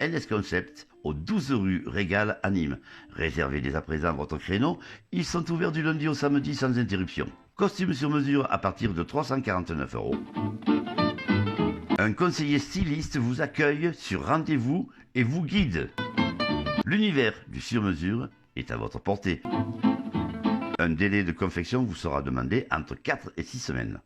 NS Concept, au 12 rue Régal à Nîmes. Réservez dès à présent votre créneau. Ils sont ouverts du lundi au samedi sans interruption. Costume sur mesure à partir de 349 €. Un conseiller styliste vous accueille sur rendez-vous et vous guide. L'univers du sur-mesure est à votre portée. Un délai de confection vous sera demandé entre 4 et 6 semaines.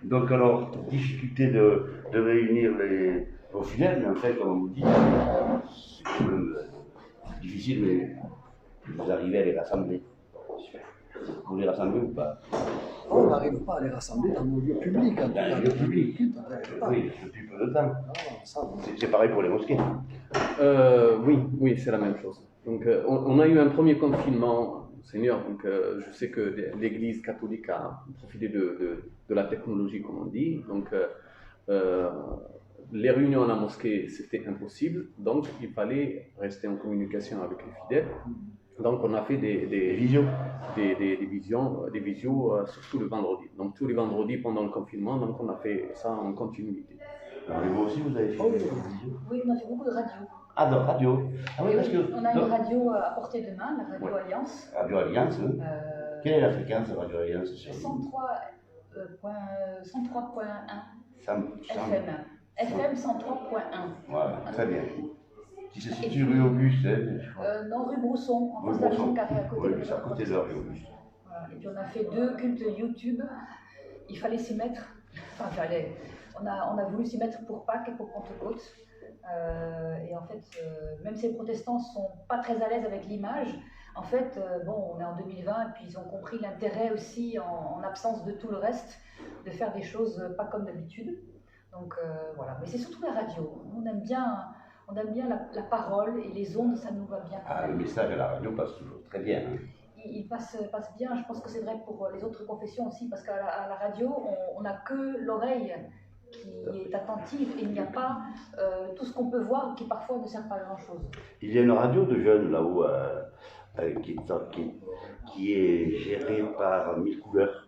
Donc alors, difficulté de réunir vos fidèles, mais en fait, comme on vous dit, c'est quand même difficile, mais vous arrivez à les rassembler. Vous les rassemblez ou pas? On n'arrive pas à les rassembler dans nos lieux publics. Dans les lieux publics. Oui, depuis peu de temps. C'est pareil pour les mosquées. Oui, c'est la même chose. Donc, on a eu un premier confinement, Seigneur. Donc, je sais que l'Église catholique a profité de la technologie, comme on dit. Donc, les réunions à la mosquée, c'était impossible. Donc, il fallait rester en communication avec les fidèles. Donc, on a fait des visios, surtout le vendredi. Donc, tous les vendredis pendant le confinement, donc on a fait ça en continuité. Alors, vous aussi, vous avez fait des visios? Oui, on a fait beaucoup de radio. Ah, de radio. Ah oui, parce que... On a une radio à portée de main, la Radio Alliance. Radio Alliance, oui. Quelle est la fréquence de Radio Alliance sur 103.1 FM. FM 103.1. Voilà, très bien. Qui se situe rue Auguste, je crois. Non, rue Brousson, en face d'Action Carré, à côté. Oui, c'est à côté de la rue Auguste. Voilà. Et puis on a fait 2 cultes YouTube. Il fallait s'y mettre. Enfin, on a voulu s'y mettre pour Pâques et pour Pentecôte. Et en fait, même si les protestants ne sont pas très à l'aise avec l'image, en fait, on est en 2020 et puis ils ont compris l'intérêt aussi, en absence de tout le reste, de faire des choses pas comme d'habitude. Donc voilà, mais c'est surtout la radio. On aime bien la parole et les ondes, ça nous va bien. Ah, le message à la radio passe toujours très bien. Hein. Il passe bien, je pense que c'est vrai pour les autres confessions aussi, parce qu'à la radio, on n'a que l'oreille qui est attentive et il n'y a pas tout ce qu'on peut voir qui parfois ne sert pas à grand-chose. Il y a une radio de jeunes là-haut qui est gérée par 1000 couleurs.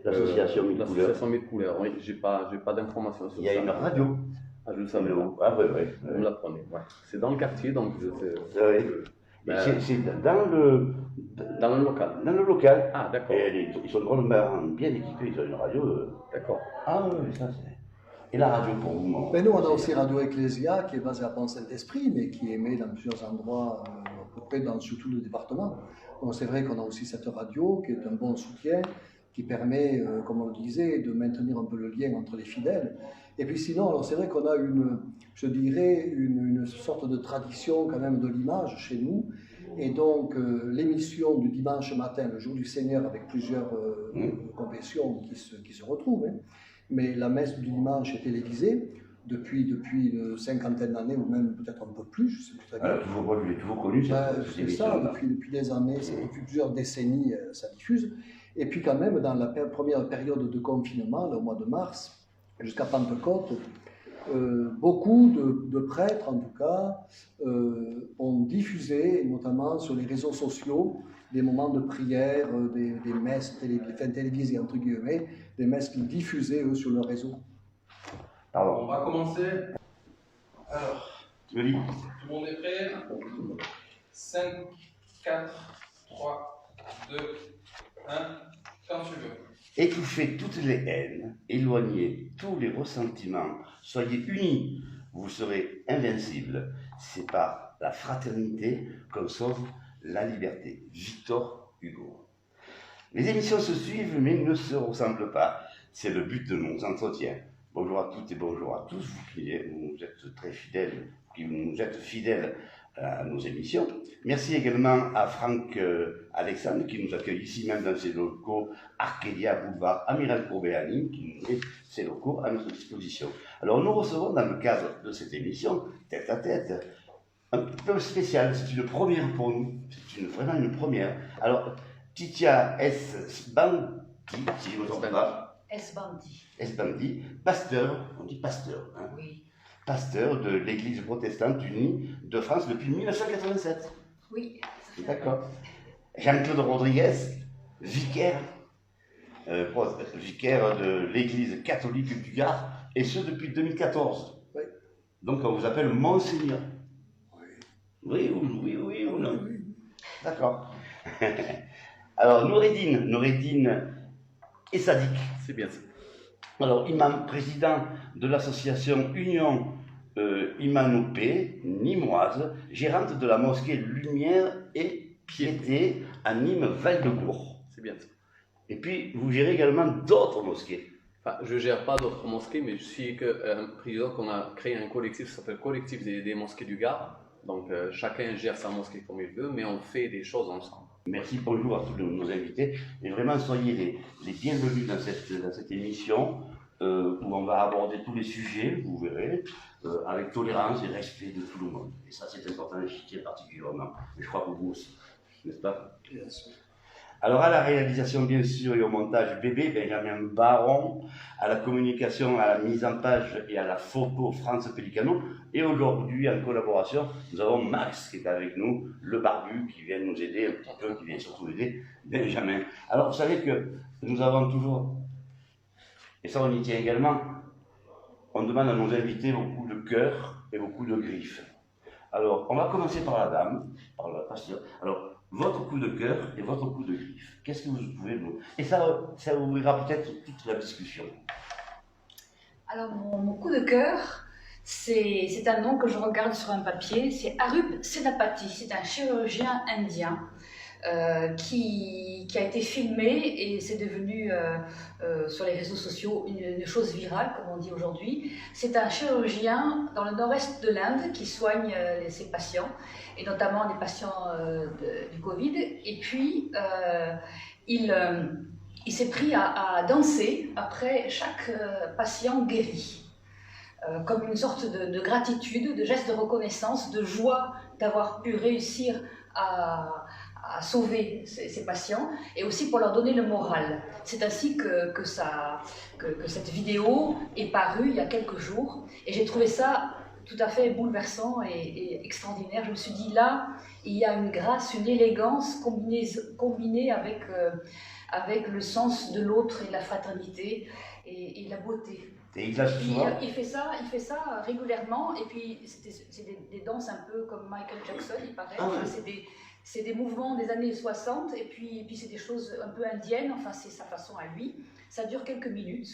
L'association 1000 couleurs. L'association 1000 couleurs, oui, j'ai pas d'informations sur ça. Il y a une radio. Ah, je le savais pas. Ah oui. Vous me l'apprenez, ouais. C'est dans le quartier, donc je sais. C'est dans le local. Dans le local. Ah, d'accord. Et ils sont drôlement bien équipés, ils ont une radio. D'accord. Ah oui, ça c'est. Et la radio pour vous? Mais nous, on a aussi Radio Ecclesia, qui est basée à Pont-Saint-Esprit, mais qui est émet dans plusieurs endroits, à peu près sur tout le département. Donc c'est vrai qu'on a aussi cette radio, qui est un bon soutien, qui permet, comme on le disait, de maintenir un peu le lien entre les fidèles. Et puis sinon, alors c'est vrai qu'on a une sorte de tradition quand même de l'image chez nous. Et donc l'émission du dimanche matin, le jour du Seigneur, avec plusieurs confessions qui se retrouvent, hein. Mais la messe du dimanche est télévisée depuis une cinquantaine d'années, ou même peut-être un peu plus, je ne sais plus très bien. Alors, toujours connu, c'est ça, depuis des années, depuis plusieurs décennies, ça diffuse. Et puis quand même, dans la première période de confinement, le mois de mars, jusqu'à Pentecôte, beaucoup de prêtres, en tout cas, ont diffusé, notamment sur les réseaux sociaux, des moments de prière, des messes télévisées, entre guillemets, des messes qu'ils diffusaient, eux, sur leur réseau. Alors, on va commencer. Alors, tout le monde est prêt? 5, 4, 3, 2, 1, quand tu veux. Étouffez toutes les haines, éloignez tous les ressentiments, soyez unis, vous serez invincibles. C'est par la fraternité qu'on sauve la liberté. Victor Hugo. Les émissions se suivent mais ne se ressemblent pas. C'est le but de nos entretiens. Bonjour à toutes et bonjour à tous, vous qui nous êtes très fidèles, qui nous êtes fidèles à nos émissions. Merci également à Franck Alexandre qui nous accueille ici même dans ses locaux Arcadia Boulevard Amiral Courbet à Nîmes, qui nous met ses locaux à notre disposition. Alors nous recevons dans le cadre de cette émission, tête à tête, un peu spéciale, c'est une première pour nous, c'est vraiment une première. Alors, Titia S. Bandi, si je ne me trompe pas, S. Bandi, pasteur, on dit pasteur, hein, Oui. pasteur de l'Église protestante unie de France depuis 1987. Oui. D'accord. Jean-Claude Rodriguez, vicaire, vicaire de l'Église catholique du Gard, et ce depuis 2014. Oui. Donc on vous appelle Monseigneur. Oui. Oui ou non? Oui. D'accord. Alors Noureddine et Sadik. C'est bien ça. Alors imam président de l'association Union Imanopé, Nîmoise, gérante de la mosquée Lumière et Piété à Nîmes Val-de-Gour. C'est bien ça. Et puis vous gérez également d'autres mosquées. Enfin, je ne gère pas d'autres mosquées, mais je suis président qu'on a créé un collectif qui s'appelle Collectif des mosquées du Gard. Donc chacun gère sa mosquée comme il veut, mais on fait des choses ensemble. Merci, bonjour à tous nos invités. Et vraiment, soyez les bienvenus dans cette émission où on va aborder tous les sujets, vous verrez, avec tolérance et respect de tout le monde. Et ça, c'est important, j'y tiens particulièrement. Et je crois que vous aussi, n'est-ce pas? Bien sûr. Alors, à la réalisation, bien sûr, et au montage, bébé Benjamin Baron, à la communication, à la mise en page et à la photo, France Pellicano. Et aujourd'hui, en collaboration, nous avons Max qui est avec nous, le barbu, qui vient nous aider un petit peu, qui vient surtout aider Benjamin. Alors, vous savez que nous avons toujours, et ça on y tient également, on demande à nos invités beaucoup de cœur et beaucoup de griffes. Alors, on va commencer par la dame, par la pasteur. Alors, votre coup de cœur et votre coup de griffe. Qu'est-ce que vous pouvez nous... Et ça ouvrira peut-être toute la discussion. Alors, mon coup de cœur, c'est un nom que je regarde sur un papier. C'est Arup Senapati. C'est un chirurgien indien qui a été filmé et c'est devenu sur les réseaux sociaux une chose virale, comme on dit aujourd'hui. C'est un chirurgien dans le nord-est de l'Inde qui soigne ses patients, et notamment des patients du Covid. Et puis, il s'est pris à danser après chaque patient guéri. Comme une sorte de gratitude, de geste de reconnaissance, de joie d'avoir pu réussir à sauver ces patients, et aussi pour leur donner le moral. C'est ainsi que cette vidéo est parue il y a quelques jours, et j'ai trouvé ça tout à fait bouleversant et extraordinaire. Je me suis dit, là, il y a une grâce, une élégance combinée avec le sens de l'autre et la fraternité et la beauté. Et il fait ça régulièrement, et puis c'est des danses un peu comme Michael Jackson, il paraît. C'est des mouvements des années 60, et puis c'est des choses un peu indiennes, enfin c'est sa façon à lui. Ça dure quelques minutes,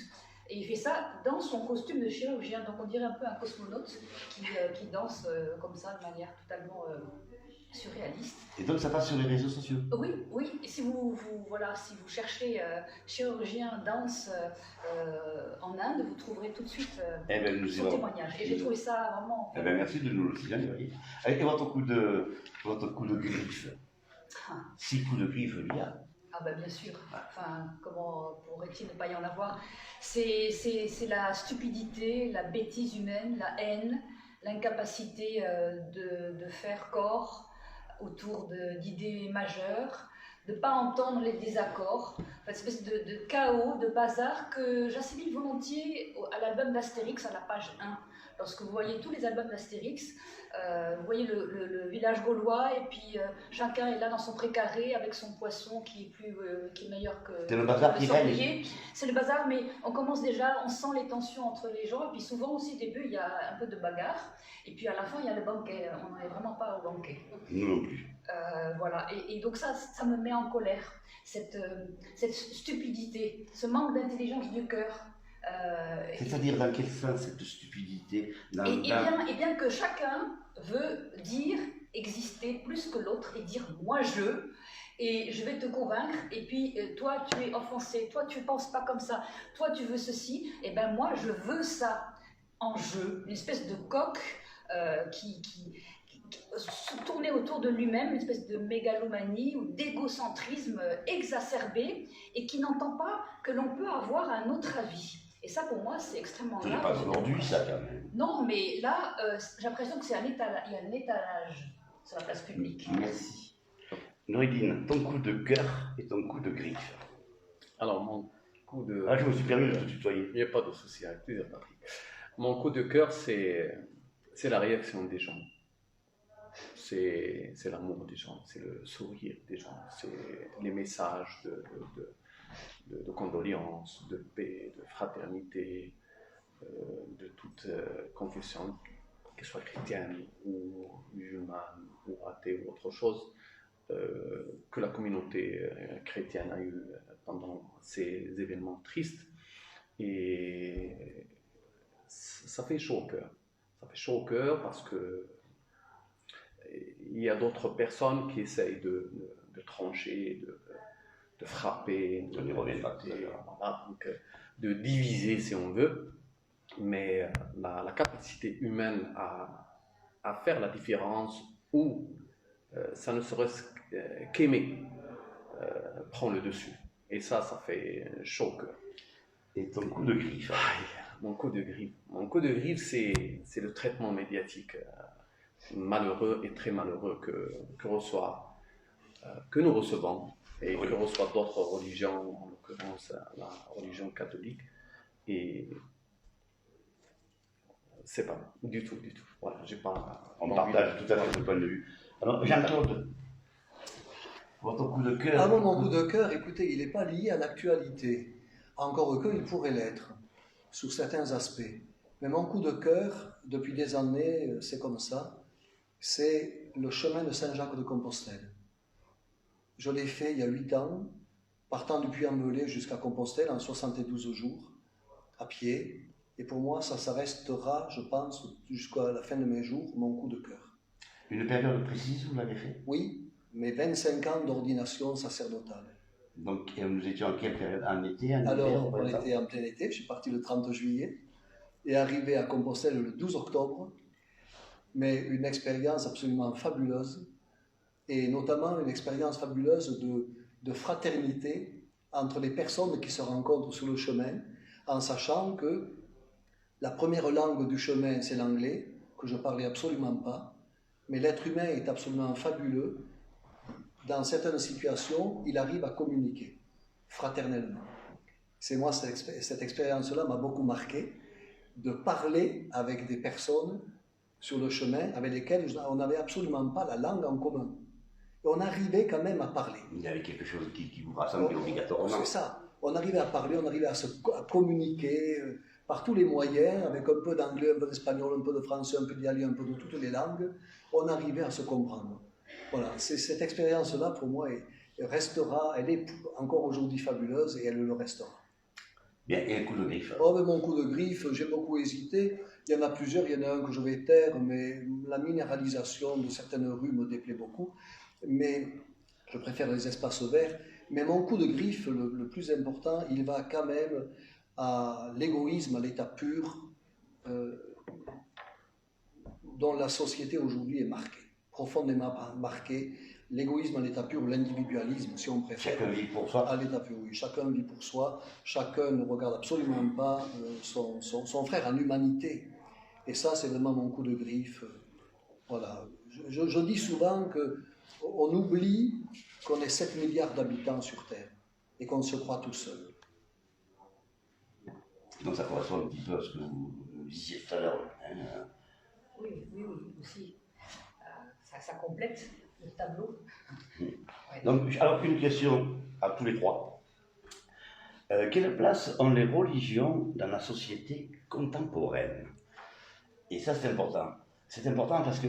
et il fait ça dans son costume de chirurgien, donc on dirait un peu un cosmonaute qui danse comme ça de manière totalement surréaliste. Et donc ça passe sur les réseaux sociaux? Oui. Et si vous cherchez chirurgien danse en Inde, vous trouverez tout de suite son témoignage. Et j'ai trouvé ça vraiment... merci de nous le signaler, oui. Et votre coup de griffe? 6 coups de griffe, il y a. Ah ben bien sûr, enfin, comment pourrait-il ne pas y en avoir? C'est la stupidité, la bêtise humaine, la haine, l'incapacité de faire corps autour d'idées majeures, de ne pas entendre les désaccords, une espèce de chaos, de bazar que j'assimile volontiers à l'album d'Astérix à la page 1. Lorsque vous voyez tous les albums d'Astérix, vous voyez le village gaulois, et puis chacun est là dans son précaré avec son poisson qui est meilleur que c'est le bazar qui sanglier. C'est le bazar, mais on commence déjà, on sent les tensions entre les gens, et puis souvent aussi au début il y a un peu de bagarre, et puis à la fin il y a le banquet. On n'en est vraiment pas au banquet. Nous non plus. Voilà, et donc ça me met en colère, cette stupidité, ce manque d'intelligence du cœur. C'est-à-dire dans quel sens cette stupidité? Et bien que chacun veut dire, exister plus que l'autre et dire moi et je vais te convaincre, et puis toi tu es offensé, toi tu ne penses pas comme ça, toi tu veux ceci, et bien moi je veux ça en jeu, une espèce de coq qui se tourner autour de lui-même, une espèce de mégalomanie ou d'égocentrisme exacerbé, et qui n'entend pas que l'on peut avoir un autre avis. Et ça, pour moi, c'est extrêmement Ce n'est grave. pas aujourd'hui, ça, quand même. Non, mais là, j'ai l'impression que il y a un étalage sur la place publique. Merci. Noureddine, ton coup de cœur et ton coup de griffe. Alors, mon coup de... Ah, je me suis permis de te tutoyer. Il n'y a pas de souci, avec plaisir, Patrick. Mon coup de cœur, c'est la réaction des gens. C'est l'amour des gens, c'est le sourire des gens, c'est les messages de condoléances, de paix, de fraternité, de toute confession, qu'elle soit chrétienne ou musulmane ou athée ou autre chose, que la communauté chrétienne a eu pendant ces événements tristes. Et ça fait chaud au cœur. Ça fait chaud au cœur parce que il y a d'autres personnes qui essayent de trancher, de frapper, de diviser si on veut. Mais la capacité humaine à faire la différence ou ça ne serait-ce qu'aimer prend le dessus. Et ça fait chaud au cœur. Et ton coup de griffe? Mon coup de griffe, c'est le traitement médiatique malheureux et très malheureux que nous recevons et que reçoivent d'autres religions, en l'occurrence la religion catholique. Et c'est pas du tout. Voilà, j'ai pas. On partage tout à fait ce point de vue. Alors, Jean-Claude, votre coup de cœur? Ah bon, mon coup de cœur, écoutez, il n'est pas lié à l'actualité. Encore que, il pourrait l'être, sous certains aspects. Mais mon coup de cœur, depuis des années, c'est comme ça, c'est le chemin de Saint-Jacques-de-Compostelle. Je l'ai fait il y a 8 ans, partant du Puy-en-Velay jusqu'à Compostelle en 72 jours, à pied. Et pour moi, ça restera, je pense, jusqu'à la fin de mes jours, mon coup de cœur. Une période précise, vous l'avez fait? Oui, mes 25 ans d'ordination sacerdotale. Donc, nous étions en quelle période? En été, en hiver? Alors, on était en plein été, je suis parti le 30 juillet et arrivé à Compostelle le 12 octobre. Mais une expérience absolument fabuleuse, et notamment une expérience fabuleuse de fraternité entre les personnes qui se rencontrent sur le chemin, en sachant que la première langue du chemin, c'est l'anglais, que je ne parlais absolument pas, mais l'être humain est absolument fabuleux. Dans certaines situations, il arrive à communiquer fraternellement. C'est moi, cette expérience-là m'a beaucoup marqué, de parler avec des personnes sur le chemin avec lesquelles on n'avait absolument pas la langue en commun. Et on arrivait quand même à parler. Il y avait quelque chose qui vous rassemblait obligatoirement. C'est ça. On arrivait à parler, on arrivait à communiquer par tous les moyens, avec un peu d'anglais, un peu d'espagnol, un peu de français, un peu d'italien, un peu de toutes les langues. On arrivait à se comprendre. Voilà, cette expérience-là, pour moi, elle est encore aujourd'hui fabuleuse et elle le restera. Bien, et un coup de griffe? Oh, mais mon coup de griffe, j'ai beaucoup hésité. Il y en a plusieurs, il y en a un que je vais taire, mais la minéralisation de certaines rues me déplaît beaucoup. Mais je préfère les espaces verts. Mais mon coup de griffe, le plus important, il va quand même à l'égoïsme, à l'état pur, dont la société aujourd'hui est marquée, profondément marquée. L'égoïsme à l'état pur, ou l'individualisme, si on préfère. Chacun vit pour soi. À l'état pur, oui. Chacun vit pour soi. Chacun ne regarde absolument pas son frère en humanité. Et ça, c'est vraiment mon coup de griffe. Voilà. Je dis souvent qu'on oublie qu'on est 7 milliards d'habitants sur Terre et qu'on se croit tout seul. Donc ça correspond un petit peu à ce que vous disiez tout à l'heure. Hein. Oui, aussi. Ça complète le tableau. Ouais. Donc, alors, une question à tous les trois. Quelle place ont les religions dans la société contemporaine? Et ça, c'est important. C'est important parce que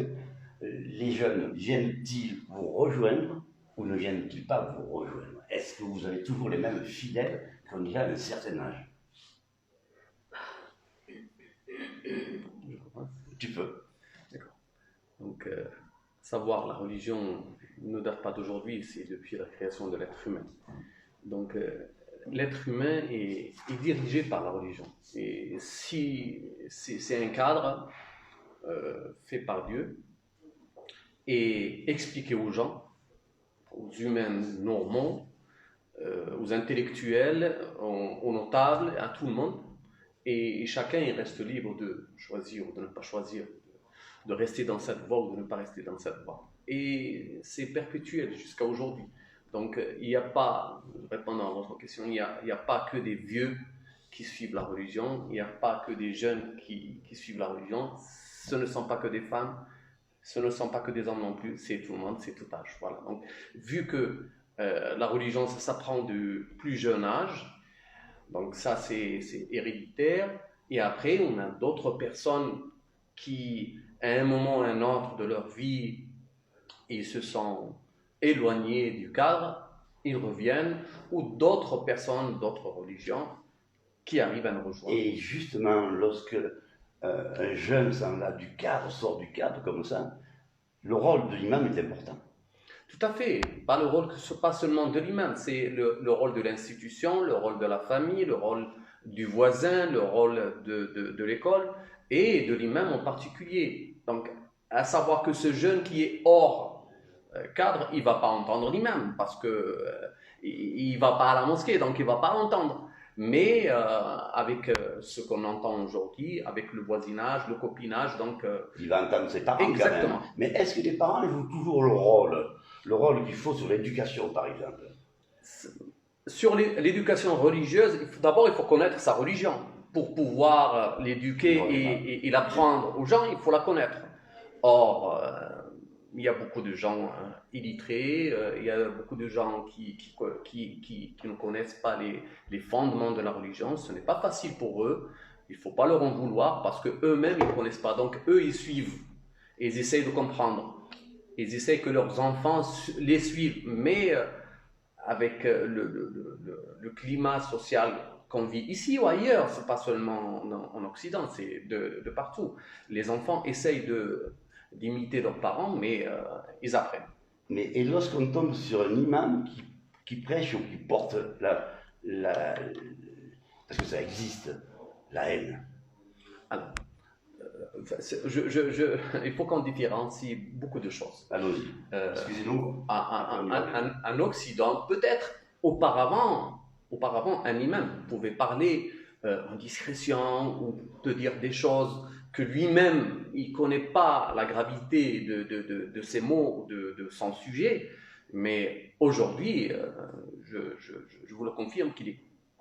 les jeunes, viennent-ils vous rejoindre ou ne viennent-ils pas vous rejoindre? Est-ce que vous avez toujours les mêmes fidèles qui ont déjà un certain âge? Tu peux. D'accord. Donc, savoir la religion ne date pas d'aujourd'hui, c'est depuis la création de l'être humain. Donc, l'être humain est dirigé par la religion. Et si c'est un cadre fait par Dieu et expliqué aux gens, aux humains normaux, aux intellectuels, aux notables, à tout le monde, et chacun il reste libre de choisir ou de ne pas choisir, de rester dans cette voie ou de ne pas rester dans cette voie. Et c'est perpétuel jusqu'à aujourd'hui. Donc il n'y a pas, répondant à votre question, il n'y a pas que des vieux qui suivent la religion, il n'y a pas que des jeunes qui suivent la religion, ce ne sont pas que des femmes, ce ne sont pas que des hommes non plus, c'est tout le monde, c'est tout âge. Voilà. Donc, vu que la religion, ça s'apprend du plus jeune âge, donc ça c'est héréditaire, et après on a d'autres personnes qui, à un moment ou à un autre de leur vie, ils se sont éloignés du cadre, ils reviennent, ou d'autres personnes, d'autres religions, qui arrivent à nous rejoindre. Et justement, lorsque un jeune s'en va du cadre, sort du cadre comme ça, le rôle de l'imam est important. Tout à fait. Pas le rôle, pas seulement de l'imam, c'est le rôle de l'institution, le rôle de la famille, le rôle du voisin, le rôle de l'école et de l'imam en particulier. Donc, à savoir que ce jeune qui est hors cadre, il ne va pas entendre l'imam parce que il ne va pas à la mosquée, donc il ne va pas l'entendre. Mais avec ce qu'on entend aujourd'hui, avec le voisinage, le copinage, donc... il va entendre ses parents exactement. Quand même. Mais est-ce que les parents jouent toujours le rôle qu'il faut sur l'éducation, par exemple? Sur l'éducation religieuse, d'abord il faut connaître sa religion. Pour pouvoir l'éduquer et l'apprendre aux gens, il faut la connaître. Or, il y a beaucoup de gens illettrés, il y a beaucoup de gens qui ne connaissent pas les fondements de la religion. Ce n'est pas facile pour eux, il ne faut pas leur en vouloir parce qu'eux-mêmes ils ne connaissent pas. Donc eux ils suivent, ils essayent de comprendre, ils essayent que leurs enfants les suivent, mais avec le climat social qu'on vit ici ou ailleurs, ce n'est pas seulement en Occident, c'est de partout. Les enfants essayent d'imiter leurs parents, mais ils apprennent. Et lorsqu'on tombe sur un imam qui prêche ou qui porte parce que ça existe, la haine. Alors, il faut qu'on différencie beaucoup de choses. Allons-y, excusez-nous. En Occident, peut-être auparavant, un imam pouvait parler en discrétion ou te dire des choses que lui-même, il ne connaît pas la gravité de ses mots, de son sujet. Mais aujourd'hui, je vous le confirme qu'il est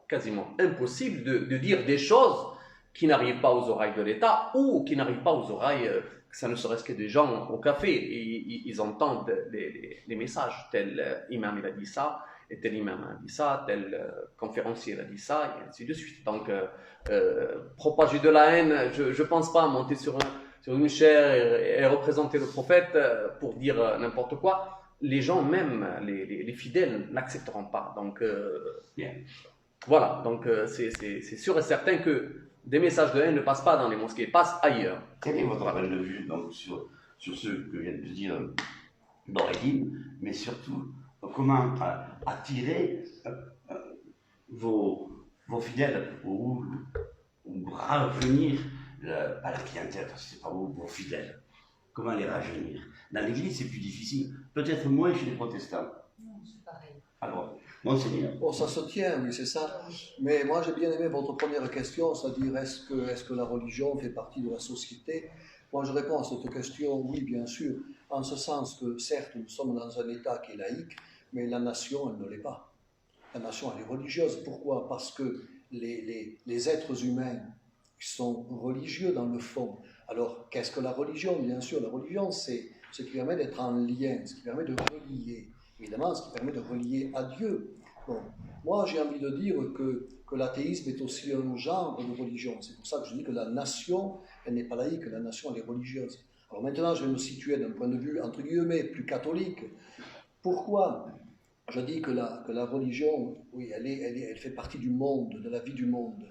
quasiment impossible de dire des choses qui n'arrivent pas aux oreilles de l'État ou qui n'arrivent pas aux oreilles, ça ne serait-ce que des gens au café. Et ils entendent les messages, tel imam il a dit ça, et tel imam a dit ça, tel conférencier a dit ça, et ainsi de suite. Donc, propager de la haine, je ne pense pas monter sur une chaire et représenter le prophète pour dire n'importe quoi. Les gens, même les fidèles, n'accepteront pas. Donc, voilà, donc c'est sûr et certain que des messages de haine ne passent pas dans les mosquées, passent ailleurs. Quel est votre point de vue donc, sur ce que vient de dire Noreddin, mais surtout comment attirer vos fidèles ou rajeunir pas la clientèle, c'est pas vos fidèles. Comment les rajeunir? Dans l'église, c'est plus difficile, peut-être moins chez les protestants. Non, c'est pareil. Alors, Monseigneur. Bon, ça se tient, oui, c'est ça. Mais moi, j'ai bien aimé votre première question, c'est-à-dire est-ce que la religion fait partie de la société? Moi, je réponds à cette question, oui, bien sûr, en ce sens que, certes, nous sommes dans un État qui est laïque, mais la nation, elle ne l'est pas. La nation, elle est religieuse. Pourquoi? Parce que les êtres humains sont religieux dans le fond. Alors, qu'est-ce que la religion? Bien sûr, la religion, c'est ce qui permet d'être en lien, ce qui permet de relier. Évidemment, ce qui permet de relier à Dieu. Bon, moi, j'ai envie de dire que l'athéisme est aussi un genre de religion. C'est pour ça que je dis que la nation, elle n'est pas laïque, la nation, elle est religieuse. Alors maintenant, je vais me situer d'un point de vue, entre guillemets, plus catholique. Pourquoi je dis que la religion, oui, elle fait partie du monde, de la vie du monde?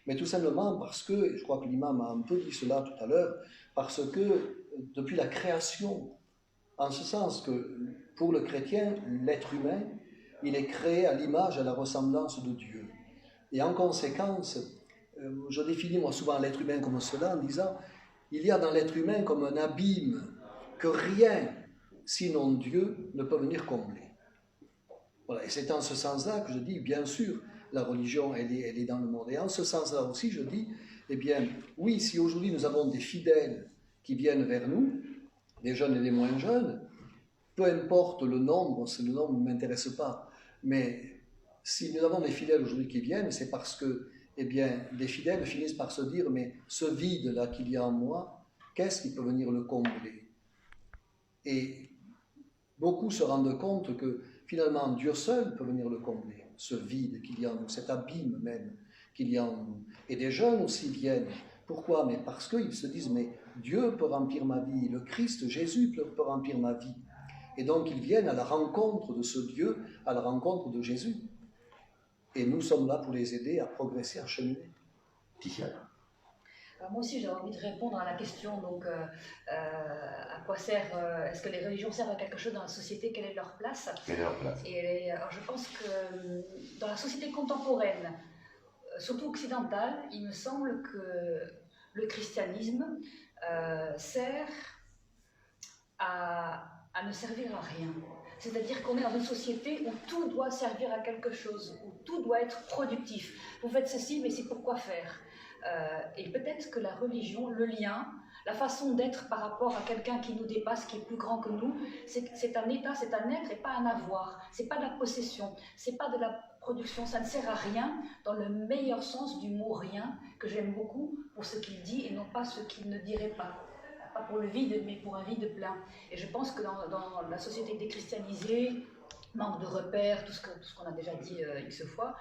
Mais tout simplement parce que, et je crois que l'imam a un peu dit cela tout à l'heure, parce que depuis la création, en ce sens que pour le chrétien, l'être humain, il est créé à l'image, à la ressemblance de Dieu. Et en conséquence, je définis moi souvent l'être humain comme cela en disant, il y a dans l'être humain comme un abîme que rien, sinon Dieu, ne peut venir combler. Voilà, et c'est en ce sens-là que je dis, bien sûr, la religion, elle est dans le monde. Et en ce sens-là aussi, je dis, eh bien, oui, si aujourd'hui nous avons des fidèles qui viennent vers nous, les jeunes et les moins jeunes, peu importe le nombre ne m'intéresse pas, mais si nous avons des fidèles aujourd'hui qui viennent, c'est parce que, eh bien, des fidèles finissent par se dire, mais ce vide-là qu'il y a en moi, qu'est-ce qui peut venir le combler? Et beaucoup se rendent compte que finalement Dieu seul peut venir le combler, ce vide qu'il y a en nous, cet abîme même qu'il y a en nous. Et des jeunes aussi viennent. Pourquoi? Mais parce qu'ils se disent, mais Dieu peut remplir ma vie, le Christ, Jésus peut remplir ma vie. Et donc ils viennent à la rencontre de ce Dieu, à la rencontre de Jésus. Et nous sommes là pour les aider à progresser, à cheminer. Moi aussi, j'ai envie de répondre à la question, donc, à quoi sert, est-ce que les religions servent à quelque chose dans la société, quelle est leur place? Et alors, je pense que dans la société contemporaine, surtout occidentale, il me semble que le christianisme sert à ne servir à rien. C'est-à-dire qu'on est dans une société où tout doit servir à quelque chose, où tout doit être productif. Vous faites ceci, mais c'est pourquoi faire? Et peut-être que la religion, le lien, la façon d'être par rapport à quelqu'un qui nous dépasse, qui est plus grand que nous, c'est un état, c'est un être et pas un avoir. C'est pas de la possession, c'est pas de la production, ça ne sert à rien dans le meilleur sens du mot rien, que j'aime beaucoup pour ce qu'il dit et non pas ce qu'il ne dirait pas. Pas pour le vide, mais pour un vide plein. Et je pense que dans la société déchristianisée, manque de repères, tout ce qu'on a déjà dit X fois,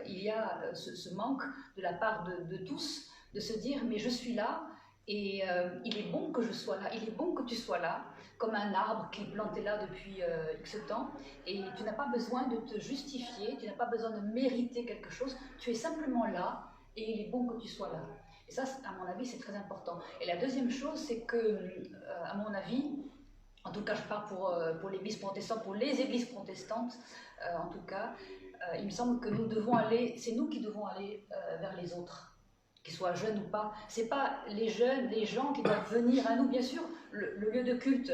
il y a ce manque de la part de tous, de se dire, mais je suis là, et il est bon que je sois là, il est bon que tu sois là, comme un arbre qui est planté là depuis X temps, et tu n'as pas besoin de te justifier, tu n'as pas besoin de mériter quelque chose, tu es simplement là, et il est bon que tu sois là. Et ça, à mon avis, c'est très important. Et la deuxième chose, c'est que, à mon avis, en tout cas, je parle pour l'Église protestante, pour les églises protestantes, en tout cas, il me semble que nous devons aller, c'est nous qui devons aller vers les autres, qu'ils soient jeunes ou pas. C'est pas les jeunes, les gens qui doivent venir à nous. Bien sûr, le lieu de culte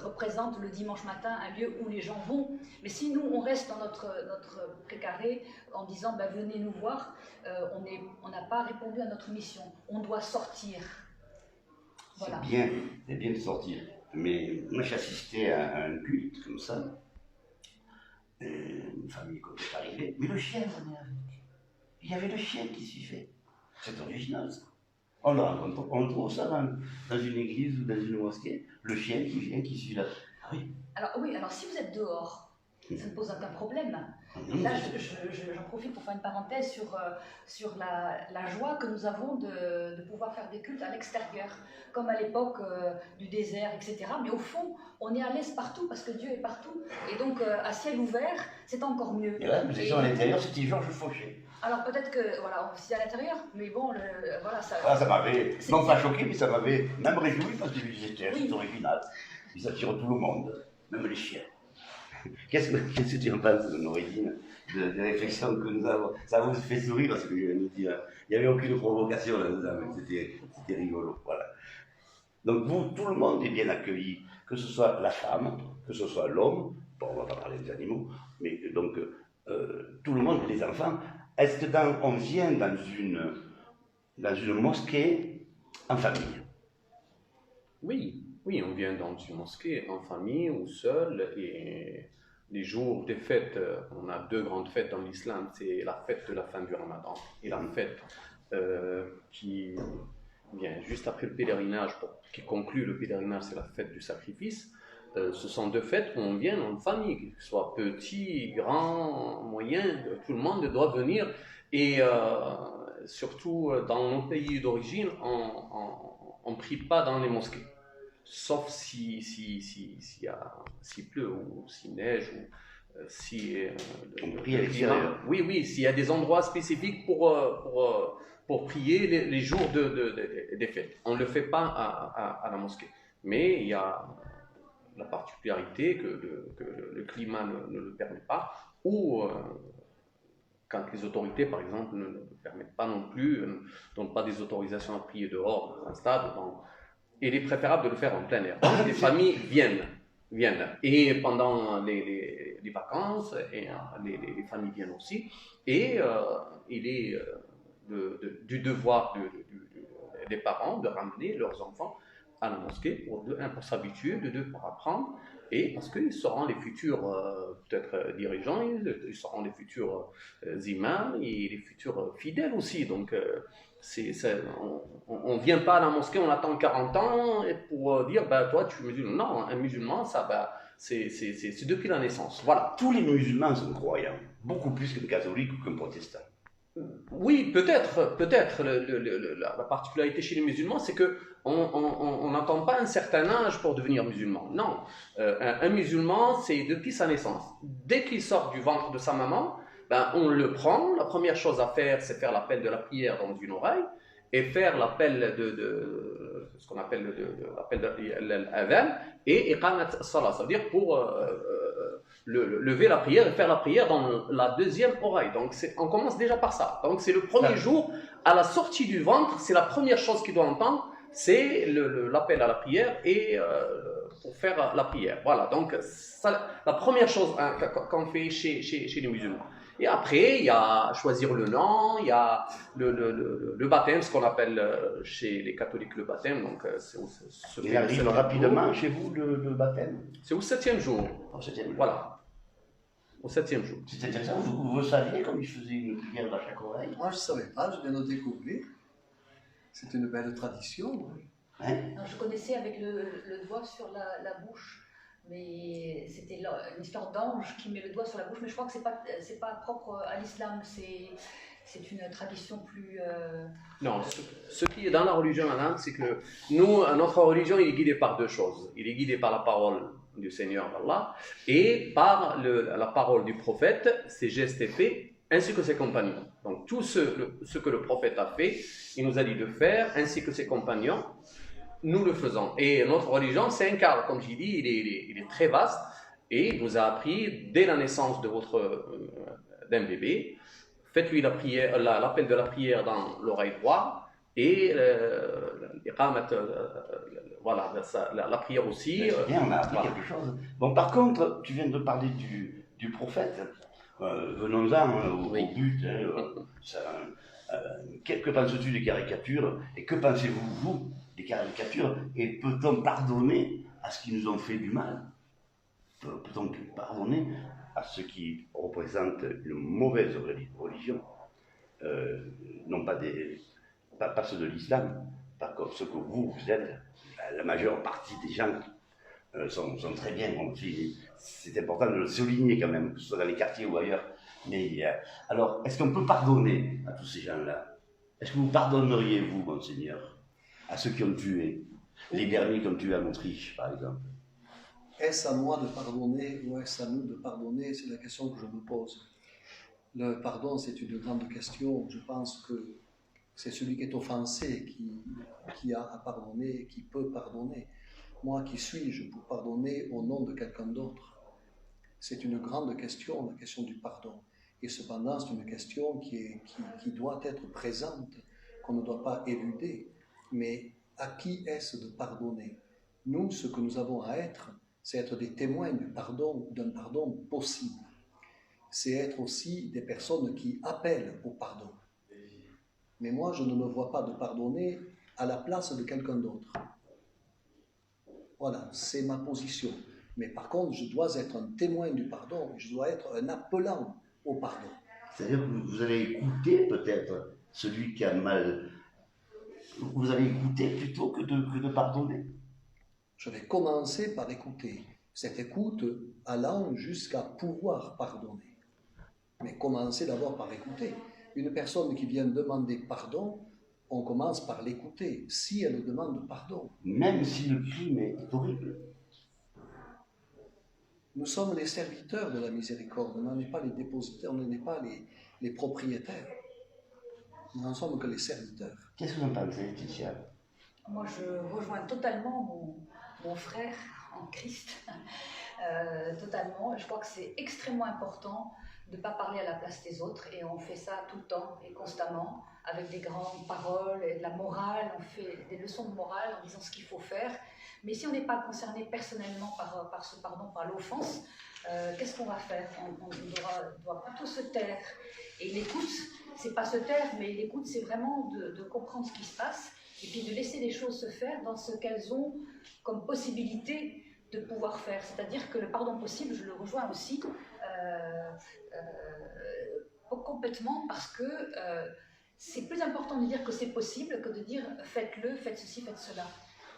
représente le dimanche matin un lieu où les gens vont. Mais si nous, on reste dans notre précaré en disant ben, venez nous voir, on n'a pas répondu à notre mission. On doit sortir. Voilà. C'est bien de sortir. Mais moi, j'ai assisté à un culte comme ça. Une famille comme est arrivée. Mais le chien venait avec. Il y avait le chien qui suivait. C'est original, ça. On trouve ça dans une église ou dans une mosquée. Le chien qui vient, qui suit là. Ah oui. Alors si vous êtes dehors, ça ne pose aucun problème. Et là, j'en profite pour faire une parenthèse sur la joie que nous avons de pouvoir faire des cultes à l'extérieur, comme à l'époque du désert, etc. Mais au fond, on est à l'aise partout parce que Dieu est partout. Et donc, à ciel ouvert, c'est encore mieux. Et là, nous étions à l'intérieur, c'était Georges Fauché. Alors peut-être que, voilà, on s'y à l'intérieur, mais bon, voilà, ça... Ah, ça m'avait, non pas choqué, mais ça m'avait même réjoui parce que c'était original. Ils attirent tout le monde, même les chiens. Qu'est-ce que tu en penses, Noridine, des réflexions que nous avons? Ça vous fait sourire parce que je nous dis, il n'y avait aucune provocation là-dedans, c'était rigolo, voilà. Donc vous, tout le monde est bien accueilli, que ce soit la femme, que ce soit l'homme, bon, on ne va pas parler des animaux, mais donc tout le monde, les enfants. Est-ce qu'on vient dans une mosquée en famille? Oui, on vient dans une mosquée en famille ou seul. Et les jours des fêtes, on a deux grandes fêtes dans l'islam. C'est la fête de la fin du Ramadan et la fête qui vient juste après le pèlerinage, qui conclut le pèlerinage, c'est la fête du sacrifice. Ce sont deux fêtes où on vient en famille, que ce soit petit, grand, moyen, tout le monde doit venir. Et surtout dans nos pays d'origine, on ne prie pas dans les mosquées, sauf s'il pleut ou s'il neige ou si on prie à l'extérieur. Oui, s'il y a des endroits spécifiques pour prier les jours des fêtes. On ne le fait pas à la mosquée. Mais il y a la particularité que le climat ne le permet pas, ou quand les autorités, par exemple, ne le permettent pas non plus, ne donnent pas des autorisations à prier dehors, dans un stade, il est préférable de le faire en plein air. Les familles viennent. viennent. Et pendant les vacances, et, les familles viennent aussi. Et il est du devoir des parents de ramener leurs enfants à la mosquée pour s'habituer, de deux, pour apprendre, et parce qu'ils seront les futurs peut-être dirigeants, ils seront les futurs imams et les futurs fidèles aussi. Donc on ne vient pas à la mosquée, on attend 40 ans pour dire bah, toi tu es musulman. Non, un musulman, ça, bah, c'est depuis la naissance. Voilà. Tous les musulmans sont croyants, beaucoup plus qu'un catholique ou qu'un protestant. Oui, peut-être. La particularité chez les musulmans, c'est qu'on n'attend pas un certain âge pour devenir musulman. Non, un musulman, c'est depuis sa naissance. Dès qu'il sort du ventre de sa maman, ben, on le prend. La première chose à faire, c'est faire l'appel de la prière dans une oreille et faire l'appel ce qu'on appelle l'appel de l'adhan et iqamat salat, ça veut dire pour lever la prière et faire la prière dans la deuxième oreille. Donc on commence déjà par ça. Donc c'est le premier jour, à la sortie du ventre, c'est la première chose qu'il doit entendre, c'est l'appel à la prière et pour faire la prière. Voilà, donc ça, la première chose hein, qu'on fait chez les musulmans. Et après, il y a choisir le nom, il y a le baptême, ce qu'on appelle chez les catholiques le baptême. Donc, il arrive rapidement chez vous le baptême? C'est au 7e jour. Au 7e jour. Voilà. Au 7e jour. C'est intéressant, vous saviez comme il faisait une prière dans chaque oreille? Moi, je ne savais pas, je viens de découvrir. C'est une belle tradition. Hein? Non, je connaissais avec le doigt sur la bouche, mais c'était une histoire d'ange qui met le doigt sur la bouche, mais je crois que c'est pas propre à l'islam, c'est une tradition plus... Non, ce qui est dans la religion arabe, c'est que nous, notre religion, il est guidé par deux choses. Il est guidé par la parole du Seigneur d'Allah et par la parole du prophète, ses gestes et faits, ainsi que ses compagnons. Donc tout ce que le prophète a fait, il nous a dit de faire, ainsi que ses compagnons, nous le faisons. Et notre religion, c'est un cadre, comme j'ai dit, il est très vaste, et il nous a appris, dès la naissance d'un bébé, faites-lui l'appel de la prière dans l'oreille droite, et voilà, la prière aussi. C'est bien, on a appris quelque chose. Bon, par contre, tu viens de parler du prophète. Venons-en au but. Que penses-tu des caricatures? Et que pensez-vous, vous, des caricatures? Et peut-on pardonner à ceux qui nous ont fait du mal? Peut-on pardonner à ceux qui représentent une mauvaise religion? Non pas pas ceux de l'islam, par contre ceux que vous êtes, la majeure partie des gens sont très bien. C'est important de le souligner quand même, que ce soit dans les quartiers ou ailleurs. Mais alors, est-ce qu'on peut pardonner à tous ces gens-là? Est-ce que vous pardonneriez, vous, Monseigneur, à ceux qui ont tué, les derniers qui ont tué à Montriche, par exemple? Est-ce à moi de pardonner ou est-ce à nous de pardonner? C'est la question que je me pose. Le pardon, c'est une grande question. Je pense que c'est celui qui est offensé qui a à pardonner, qui peut pardonner. Moi, qui suis-je pour pardonner au nom de quelqu'un d'autre? C'est une grande question, la question du pardon. Et cependant, c'est une question qui doit être présente, qu'on ne doit pas éluder. Mais à qui est-ce de pardonner? Nous, ce que nous avons à être, c'est être des témoins du pardon, d'un pardon possible. C'est être aussi des personnes qui appellent au pardon. Mais moi, je ne me vois pas de pardonner à la place de quelqu'un d'autre. Voilà, c'est ma position. Mais par contre, je dois être un témoin du pardon, je dois être un appelant au pardon. C'est-à-dire que vous allez écouter peut-être celui qui a mal. Vous allez écouter plutôt que de pardonner. Je vais commencer par écouter. Cette écoute allant jusqu'à pouvoir pardonner. Mais commencer d'abord par écouter. Une personne qui vient demander pardon, on commence par l'écouter, si elle demande pardon. Même si le crime est horrible. Nous sommes les serviteurs de la miséricorde, on n'en est pas les dépositaires, on n'en est pas les propriétaires. Nous n'en sommes que les serviteurs. Qu'est-ce que vous en pensez, Laetitia? Moi, je rejoins totalement mon frère en Christ. Totalement. Je crois que c'est extrêmement important de ne pas parler à la place des autres, et on fait ça tout le temps et constamment, avec des grandes paroles et de la morale, on fait des leçons de morale en disant ce qu'il faut faire, Mais si on n'est pas concerné personnellement par ce pardon, par l'offense, qu'est-ce qu'on va faire? On doit plutôt se taire. Et l'écoute, c'est pas se taire, mais l'écoute, c'est vraiment de comprendre ce qui se passe et puis de laisser les choses se faire dans ce qu'elles ont comme possibilité de pouvoir faire. C'est-à-dire que le pardon possible, je le rejoins aussi complètement, parce que c'est plus important de dire que c'est possible que de dire faites-le, faites ceci, faites cela.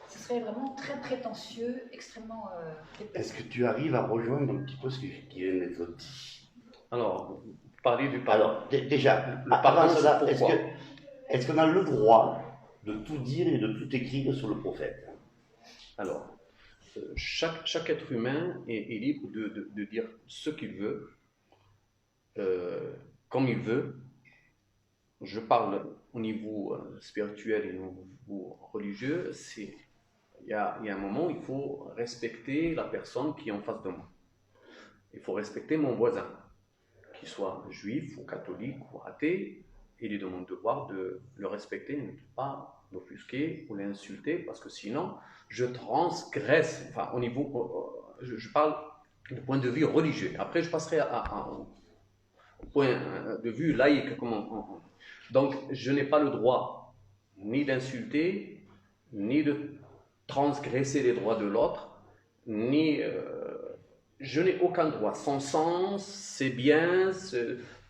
Ce serait vraiment très prétentieux, extrêmement déplacé. Est-ce que tu arrives à rejoindre un petit peu ce qui vient d'être dit? Alors, parler du pardon. Alors, déjà, le pardon, avant cela, c'est pourquoi? est-ce qu'on a le droit de tout dire et de tout écrire sur le prophète? Alors, chaque être humain est libre de dire ce qu'il veut, comme il veut. Je parle au niveau spirituel et au niveau religieux. Il y a un moment où il faut respecter la personne qui est en face de moi. Il faut respecter mon voisin, qu'il soit juif ou catholique ou athée. Il est de mon devoir de le respecter, ne pas l'offusquer ou l'insulter, parce que sinon, je transgresse. Enfin, au niveau, je parle du point de vue religieux. Après, je passerai au point de vue laïque. Donc, je n'ai pas le droit ni d'insulter, ni de transgresser les droits de l'autre, ni... je n'ai aucun droit. Son sens, ses biens,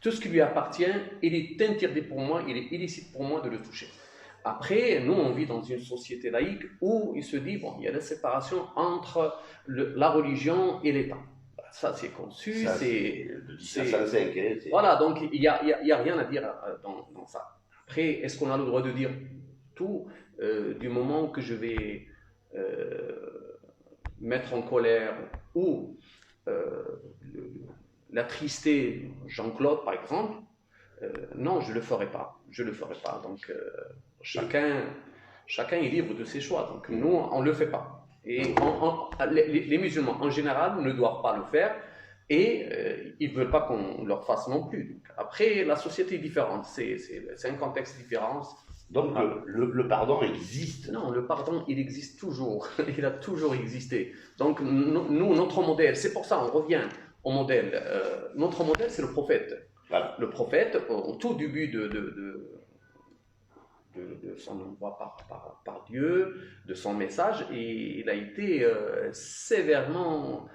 tout ce qui lui appartient, il est interdit pour moi, il est illicite pour moi de le toucher. Après, nous, on vit dans une société laïque où il se dit, bon, il y a la séparation entre la religion et l'État. Ça, c'est conçu, voilà, donc il n'y a rien à dire dans ça. Après, est-ce qu'on a le droit de dire tout du moment que je vais mettre en colère ou l'attrister Jean-Claude, par exemple? Non, je ne le ferai pas. Donc, chacun est libre de ses choix. Donc, nous, on ne le fait pas. Et les musulmans, en général, ne doivent pas le faire. Et ils ne veulent pas qu'on leur fasse non plus. Donc, après, la société est différente. C'est un contexte différent. Donc, le pardon existe? Non, le pardon, il existe toujours. Il a toujours existé. Donc, nous, notre modèle, c'est pour ça, on revient au modèle. Notre modèle, c'est le prophète. Voilà. Le prophète, au tout début de son envoi par Dieu, de son message, et il a été sévèrement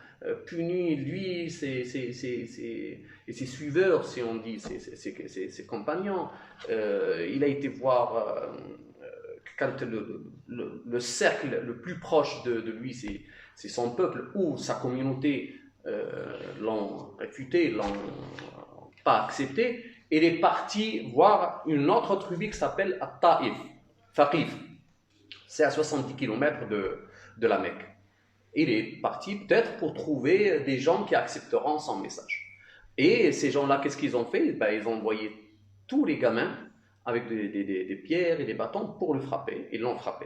puni, lui et ses suiveurs, si on dit, ses compagnons. Il a été voir, quand le cercle le plus proche de lui, c'est son peuple ou sa communauté, l'ont réfuté, l'ont pas accepté. Il est parti voir une autre tribu qui s'appelle At-Taïf, Thaqif. C'est à 70 km de la Mecque. Il est parti peut-être pour trouver des gens qui accepteront son message. Et ces gens-là, qu'est-ce qu'ils ont fait? Ils ont envoyé tous les gamins avec des pierres et des bâtons pour le frapper. Ils l'ont frappé.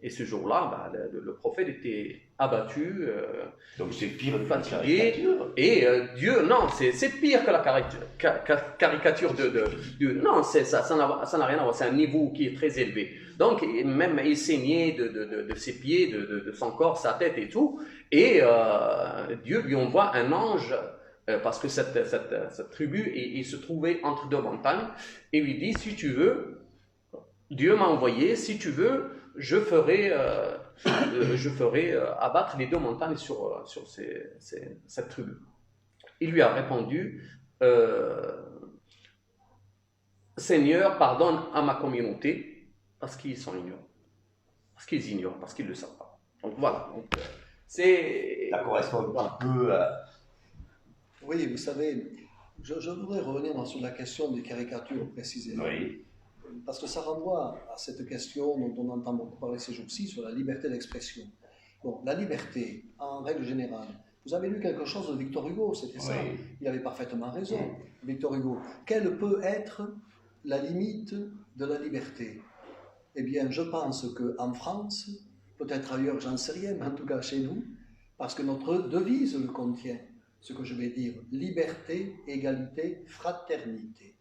Et ce jour-là, le prophète était abattu, donc c'est pire que fatigué, et Dieu, non, c'est pire que la caricature de non, ça n'a rien à voir, c'est un niveau qui est très élevé. Donc, même il saignait de ses pieds, de son corps, sa tête et tout, et Dieu lui envoie un ange, parce que cette tribu, il se trouvait entre deux montagnes, et lui dit, si tu veux, Dieu m'a envoyé, si tu veux, je ferai abattre les deux montagnes sur cette tribu. Il lui a répondu, Seigneur, pardonne à ma communauté, parce qu'ils sont ignorants. Parce qu'ils ignorent, parce qu'ils ne le savent pas. Donc voilà. Ça correspond un peu à... Oui, vous savez, je voudrais revenir sur la question des caricatures précisément. Oui. Parce que ça renvoie à cette question dont on entend beaucoup parler ces jours-ci sur la liberté d'expression. Bon, la liberté, en règle générale, vous avez lu quelque chose de Victor Hugo, c'était ça. Oui. Il avait parfaitement raison, Victor Hugo. Quelle peut être la limite de la liberté? Eh bien, je pense qu'en France, peut-être ailleurs, j'en sais rien, mais en tout cas chez nous, parce que notre devise le contient, ce que je vais dire, liberté, égalité, fraternité.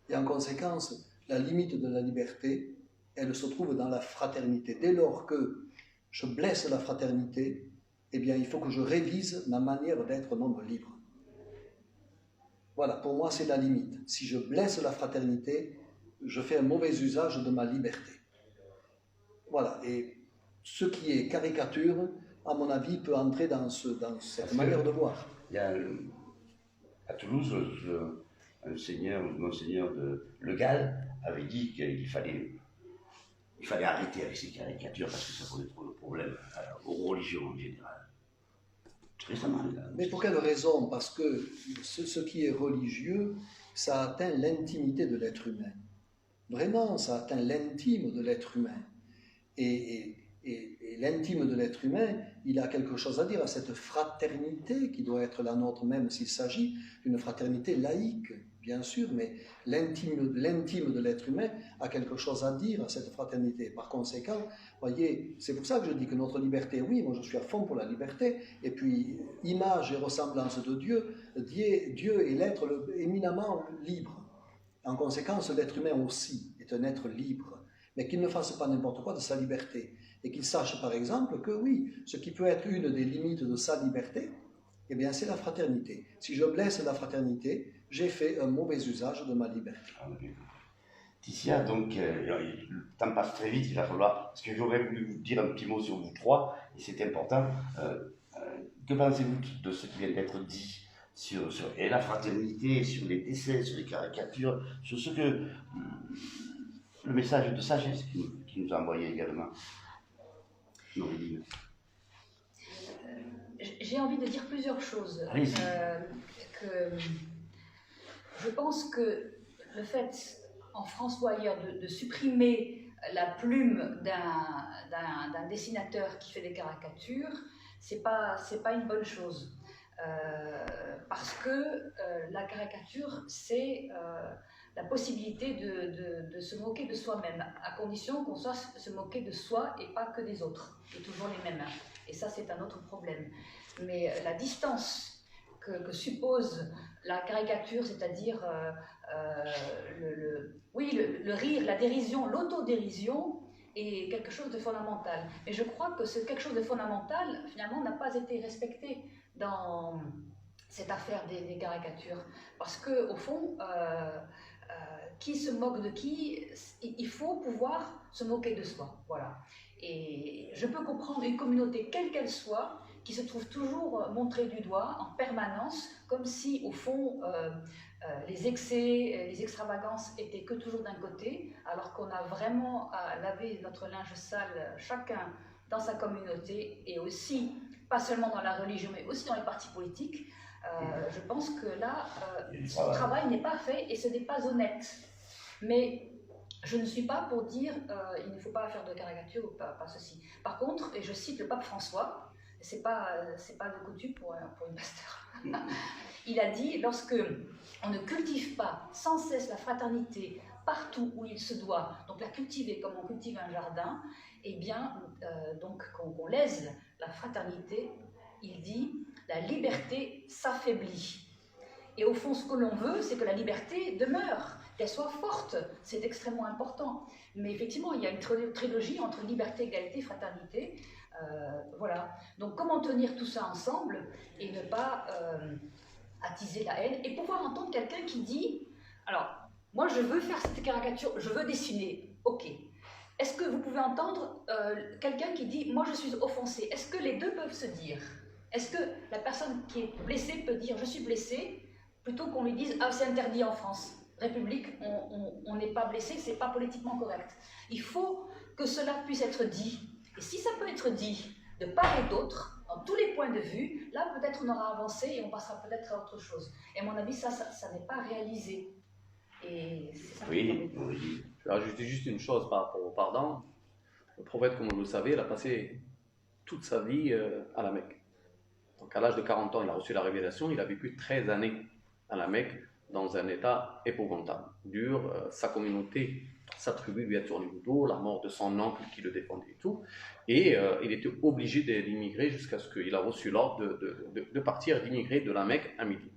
Et en conséquence, la limite de la liberté, elle se trouve dans la fraternité. Dès lors que je blesse la fraternité, eh bien, il faut que je révise ma manière d'être un homme libre. Voilà, pour moi, c'est la limite. Si je blesse la fraternité, je fais un mauvais usage de ma liberté. Voilà, et ce qui est caricature, à mon avis, peut entrer dans cette manière de voir. Il y a à Toulouse, monseigneur de Le Gall avait dit qu'il fallait arrêter avec ces caricatures parce que ça posait trop de problèmes aux religions en général. Récemment, là. Mais pour quelle raison? Parce que ce qui est religieux, ça atteint l'intimité de l'être humain. Vraiment, ça atteint l'intime de l'être humain. Et l'intime de l'être humain, il a quelque chose à dire à cette fraternité qui doit être la nôtre, même s'il s'agit d'une fraternité laïque, bien sûr, mais l'intime de l'être humain a quelque chose à dire à cette fraternité. Par conséquent, voyez, c'est pour ça que je dis que notre liberté, oui, moi je suis à fond pour la liberté, et puis image et ressemblance de Dieu, Dieu est l'être éminemment libre. En conséquence, l'être humain aussi est un être libre, mais qu'il ne fasse pas n'importe quoi de sa liberté. Et qu'il sache par exemple que oui, ce qui peut être une des limites de sa liberté, eh bien c'est la fraternité. Si je blesse la fraternité, j'ai fait un mauvais usage de ma liberté. Ticia, donc, le temps passe très vite, il va falloir, parce que j'aurais voulu vous dire un petit mot sur vous trois, et c'est important. Que pensez-vous de ce qui vient d'être dit sur la fraternité, sur les dessins, sur les caricatures, sur ce que le message de sagesse qui nous a envoyé également? J'ai envie de dire plusieurs choses. Je pense que le fait, en France ou ailleurs, de supprimer la plume d'un dessinateur qui fait des caricatures, c'est pas une bonne chose. Parce que la caricature, c'est la possibilité de se moquer de soi-même, à condition qu'on soit se moquer de soi et pas que des autres, et toujours les mêmes. Et ça, c'est un autre problème. Mais la distance que suppose la caricature, c'est-à-dire le rire, la dérision, l'autodérision, est quelque chose de fondamental. Mais je crois que ce quelque chose de fondamental, finalement, n'a pas été respecté dans cette affaire des caricatures. Parce qu'au fond, qui se moque de qui, il faut pouvoir se moquer de soi. Voilà. Et je peux comprendre une communauté, quelle qu'elle soit, qui se trouve toujours montrée du doigt en permanence, comme si, au fond, les excès, les extravagances étaient que toujours d'un côté, alors qu'on a vraiment à laver notre linge sale, chacun dans sa communauté, et aussi, pas seulement dans la religion, mais aussi dans les partis politiques. Je pense que là, ce travail n'est pas fait et ce n'est pas honnête. Mais je ne suis pas pour dire il ne faut pas faire de caricature ou pas ceci. Par contre, et je cite le pape François, c'est pas de coutume pour une pasteur. Il a dit, lorsque on ne cultive pas sans cesse la fraternité partout où il se doit, donc la cultiver comme on cultive un jardin, eh bien, donc qu'on lèse la fraternité, il dit, la liberté s'affaiblit. Et au fond, ce que l'on veut, c'est que la liberté demeure, qu'elle soit forte, c'est extrêmement important. Mais effectivement, il y a une trilogie entre liberté, égalité, fraternité. Voilà. Donc comment tenir tout ça ensemble et ne pas attiser la haine et pouvoir entendre quelqu'un qui dit, alors, moi je veux faire cette caricature, je veux dessiner, ok. Est-ce que vous pouvez entendre quelqu'un qui dit, moi je suis offensé? Est-ce que les deux peuvent se dire? Est-ce que la personne qui est blessée peut dire, je suis blessé, plutôt qu'on lui dise, ah c'est interdit en France, République, on n'est pas blessé, c'est pas politiquement correct. Il faut que cela puisse être dit. Et si ça peut être dit de part et d'autre, dans tous les points de vue, là peut-être on aura avancé et on passera peut-être à autre chose. Et à mon avis, ça n'est pas réalisé. Et c'est ça. Oui. Je vais rajouter juste une chose par rapport au pardon. Le prophète, comme vous le savez, il a passé toute sa vie à la Mecque. Donc à l'âge de 40 ans, il a reçu la révélation, il a vécu 13 années à la Mecque dans un état épouvantable, dur, sa communauté, sa tribu lui a tourné le dos, la mort de son oncle qui le défendait et tout, et il était obligé d'immigrer jusqu'à ce qu'il a reçu l'ordre de partir, d'immigrer de la Mecque à Médine.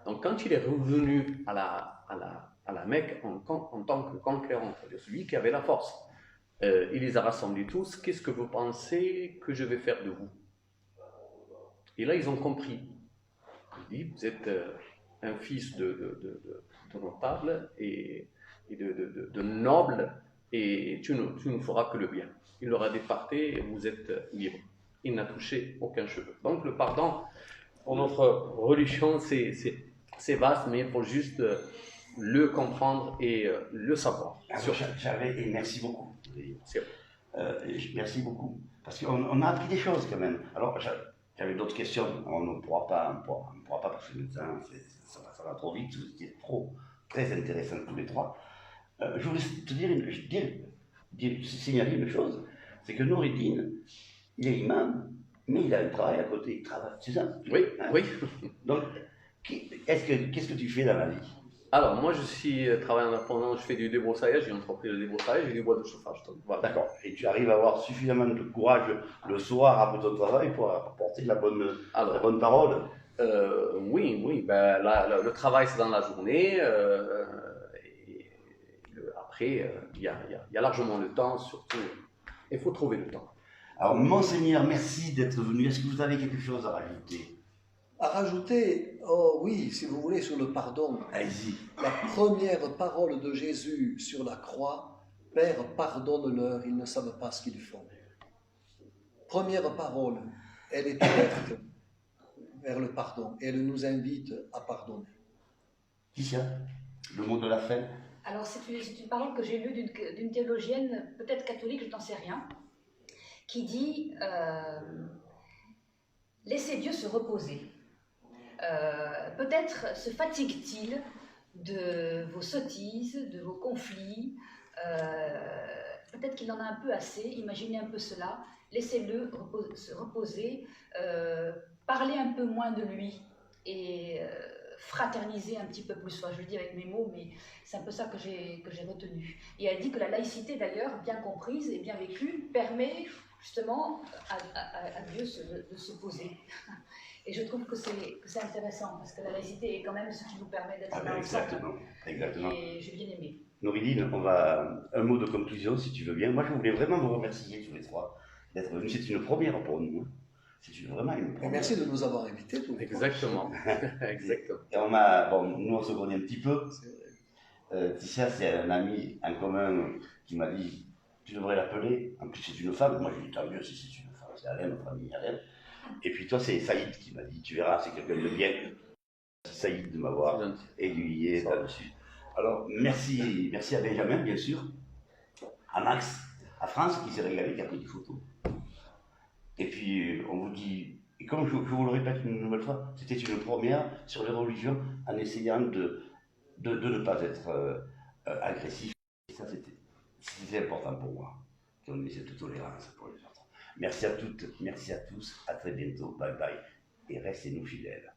Donc quand il est revenu à la Mecque en tant que conquérant, c'est-à-dire celui qui avait la force il les a rassemblés tous. Qu'est-ce que vous pensez que je vais faire de vous? Et là, ils ont compris. Il dit, vous êtes un fils de notable et de noble, et tu ne feras que le bien. Il leur a dit, partez et vous êtes libre. Il n'a touché aucun cheveu. Donc le pardon, pour notre religion, c'est vaste, mais il faut juste le comprendre et le savoir. Et merci beaucoup. C'est Merci beaucoup. Parce qu'on a appris des choses quand même. Alors, j'avais d'autres questions. On ne pourra pas, parce que ça va trop vite. Vous étiez très intéressants tous les trois. Je voulais te signaler une chose, c'est que Noureddine, il est imam, mais il a un travail à côté. Il travaille, c'est ça? Oui, hein? oui. Donc, qu'est-ce que tu fais dans la vie? Alors, moi, je suis travailleur indépendant, je fais du débroussaillage, j'ai une entreprise de débroussaillage et du bois de chauffage. Donc, voilà. D'accord. Et tu arrives à avoir suffisamment de courage le soir après ton travail pour apporter la bonne parole? Oui. Ben, le travail, c'est dans la journée. Après, il y a largement le temps, surtout. Il faut trouver le temps. Alors, Monseigneur, merci d'être venu. Est-ce que vous avez quelque chose à rajouter? À rajouter, oh oui, si vous voulez, sur le pardon. Allez-y. La première parole de Jésus sur la croix, Père, pardonne-leur, ils ne savent pas ce qu'ils font. Première parole, elle est ouverte vers le pardon. Elle nous invite à pardonner. Qui ça? Le mot de la fin? Alors, c'est une parole que j'ai lue d'une théologienne, peut-être catholique, je n'en sais rien, qui dit laissez Dieu se reposer. Peut-être se fatigue-t-il de vos sottises, de vos conflits. Peut-être qu'il en a un peu assez. Imaginez un peu cela. Laissez-le se reposer. Parlez un peu moins de lui et fraterniser un petit peu plus. Enfin, je le dis avec mes mots, mais c'est un peu ça que j'ai retenu. Et elle dit que la laïcité, d'ailleurs, bien comprise et bien vécue, permet justement à Dieu de se poser. Et je trouve que c'est intéressant, parce que la laïcité est quand même ce qui nous permet d'être ensemble. Exactement. Et j'ai bien aimé. Noureddine, un mot de conclusion, si tu veux bien. Moi, je voulais vraiment vous remercier tous les trois d'être venus. C'est une première pour nous. Vraiment une première. Et merci de nous avoir invités. Exactement. Exactement. Et nous, on se connaît un petit peu. Ticia, c'est un ami en commun qui m'a dit, tu devrais l'appeler. En plus, c'est une femme. Moi, j'ai dit, tant mieux si c'est une femme. C'est Alain, notre ami Alain. Et puis toi, c'est Saïd qui m'a dit, tu verras, c'est quelqu'un de bien. Saïd de m'avoir aiguillé là-dessus. Alors, merci à Benjamin, bien sûr, à Max, à France qui s'est régalé, qui a pris des photos. Et puis, on vous dit, et comme je vous le répète une nouvelle fois, c'était une première sur les religions en essayant de ne pas être agressif. Et ça, c'était important pour moi, qu'on ait cette tolérance pour les autres. Merci à toutes, merci à tous, à très bientôt, bye bye, et restez-nous fidèles.